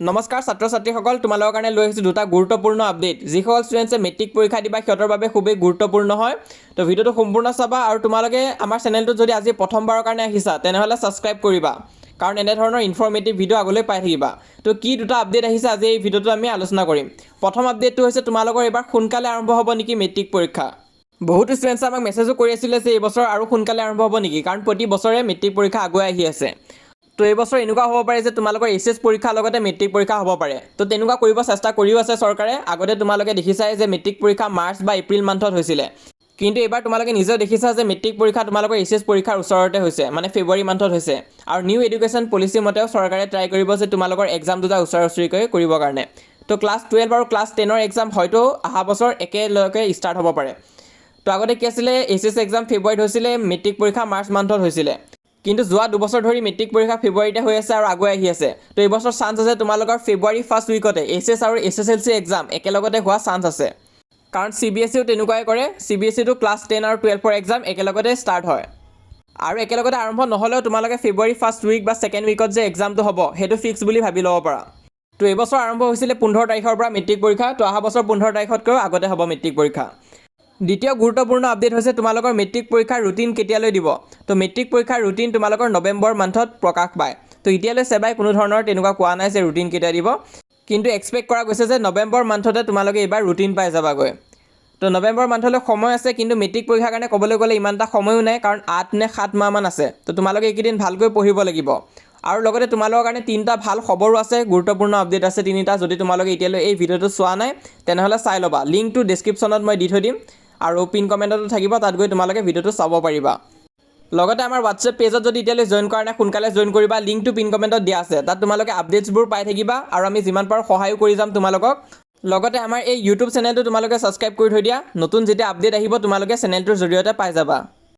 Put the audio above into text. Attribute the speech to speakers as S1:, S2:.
S1: নমস্কাৰ ছাত্ৰ ছাত্ৰীসকল, তোমালোকৰ কাৰণে লৈ আহিছোঁ দুটা গুৰুত্বপূৰ্ণ আপডেট। যিসকল ষ্টুডেণ্টছে মেট্ৰিক পৰীক্ষা দিবা সিহঁতৰ বাবে খুবেই গুৰুত্বপূৰ্ণ হয়। তো ভিডিঅ'টো সম্পূৰ্ণ চাবা আৰু তোমালোকে আমাৰ চেনেলটো যদি আজি প্ৰথমবাৰৰ কাৰণে আহিছা তেনেহ'লে ছাবস্ক্ৰাইব কৰিবা, কাৰণ এনেধৰণৰ ইনফৰ্মেটিভ ভিডিঅ' আগলৈ পাই থাকিবা। তো কি দুটা আপডেট আহিছে আজি এই ভিডিঅ'টো আমি আলোচনা কৰিম। প্ৰথম আপডেটটো হৈছে তোমালোকৰ এবাৰ সোনকালে আৰম্ভ হ'ব নেকি মেট্ৰিক পৰীক্ষা। বহুতো ষ্টুডেণ্টছে আমাক মেছেজো কৰি আছিলে যে এইবছৰ আৰু সোনকালে আৰম্ভ হ'ব নেকি, কাৰণ প্ৰতি বছৰে মেট্ৰিক পৰীক্ষা আগুৱাই আহি আছে। তো এইবছৰ এনেকুৱা হ'ব পাৰে যে তোমালোকৰ এইচএছ পৰীক্ষাৰ লগতে মেট্ৰিক পৰীক্ষা হ'ব পাৰে। তো তেনেকুৱা কৰিব চেষ্টা কৰিও আছে চৰকাৰে। আগতে তোমালোকে দেখিছাই যে মেট্ৰিক পৰীক্ষা মাৰ্চ বা এপ্ৰিল মান্থত হৈছিলে, কিন্তু এইবাৰ তোমালোকে নিজেও দেখিছা যে মেট্ৰিক পৰীক্ষা তোমালোকৰ এইচএছ পৰীক্ষাৰ ওচৰতে হৈছে, মানে ফেব্ৰুৱাৰী মান্থত হৈছে। আৰু নিউ এডুকেশ্যন পলিচি মতেও চৰকাৰে ট্ৰাই কৰিব যে তোমালোকৰ এক্সাম দুটা ওচৰা ওচৰিকৈ কৰিবৰ কাৰণে। তো ক্লাছ 12 আৰু ক্লাছ 10ৰ এক্সাম হয়তো অহা বছৰ একেলগে ষ্টাৰ্ট হ'ব পাৰে। তো আগতে কি আছিলে, এইচএছ এক্সাম ফেব্ৰুৱাৰীত হৈছিলে, মেট্ৰিক পৰীক্ষা মাৰ্চ মান্থত হৈছিলে। কিন্তু যোৱা দুবছৰ ধৰি মেট্ৰিক পৰীক্ষা ফেব্ৰুৱাৰীতে হৈ আছে আৰু আগুৱাই আহি আছে। তো এইবছৰ চান্স আছে তোমালোকৰ ফেব্ৰুৱাৰী ফাৰ্ষ্ট উইকতে এইচএছ আৰু এছএছএলচি এক্সাম একেলগতে হোৱা চান্স আছে, কাৰণ CBSEও তেনেকুৱাই কৰে। CBSEটো ক্লাছ 10 আৰু 12ৰ এক্সাম একেলগতে ষ্টাৰ্ট হয়। আৰু একেলগতে আৰম্ভ নহ'লেও তোমালোকে ফেব্ৰুৱাৰী ফাৰ্ষ্ট উইক বা ছেকেণ্ড উইকত যে এক্সামটো হ'ব সেইটো ফিক্স বুলি ভাবি ল'ব পাৰা। তো এইবছৰ আৰম্ভ হৈছিলে 15 তাৰিখৰ পৰা মেট্ৰিক পৰীক্ষা। তো অহা বছৰ 15 তাৰিখতকৈও আগতে হ'ব মেট্ৰিক পৰীক্ষা। দ্বিতীয় গুৰুত্বপূৰ্ণ আপডেট হৈছে তোমালোকৰ মেট্ৰিক পৰীক্ষাৰ ৰুটিন কেতিয়ালৈ দিব। তো মেট্ৰিক পৰীক্ষাৰ ৰুটিন তোমালোকৰ নৱেম্বৰ মান্থত প্ৰকাশ পায়। তো এতিয়ালৈ সেবাই কোনো ধৰণৰ তেনেকুৱা কোৱা নাই যে ৰুটিন কেতিয়া দিব, কিন্তু এক্সপেক্ট কৰা গৈছে যে নৱেম্বৰ মান্থতে তোমালোকে এইবাৰ ৰুটিন পাই যাবাগৈ। তো নৱেম্বৰ মান্থলৈ সময় আছে, কিন্তু মেট্ৰিক পৰীক্ষাৰ কাৰণে ক'বলৈ গ'লে ইমান এটা সময়ো নাই, কাৰণ 8 নে 7 মাহমান আছে। তো তোমালোকে এইকেইদিন ভালকৈ পঢ়িব লাগিব। আৰু লগতে তোমালোকৰ কাৰণে 3টা ভাল খবৰো আছে, গুৰুত্বপূৰ্ণ আপডেট আছে 3টা। যদি তোমালোকে এতিয়ালৈ এই ভিডিঅ'টো চোৱা নাই তেনেহ'লে চাই ল'বা। লিংকটো ডেছক্ৰিপশ্যনত মই দি থৈ দিম আৰু পিন কমেণ্টতো থাকিব, তাত গৈ তোমালোকে ভিডিঅ'টো চাব পাৰিবা। লগতে আমাৰ হোৱাটছএপ পেজত যদি এতিয়ালৈ জইন কৰা নাই সোনকালে জইন কৰিবা, লিংকটো পিন কমেণ্টত দিয়া আছে। তাত তোমালোকে আপডেটছবোৰ পাই থাকিবা আৰু আমি যিমান পাৰোঁ সহায়ো কৰি যাম তোমালোকক। লগতে আমাৰ এই ইউটিউব চেনেলটো তোমালোকে ছাবস্ক্ৰাইব কৰি থৈ দিয়া, নতুন যেতিয়া আপডেট আহিব তোমালোকে চেনেলটোৰ জৰিয়তে পাই যাবা।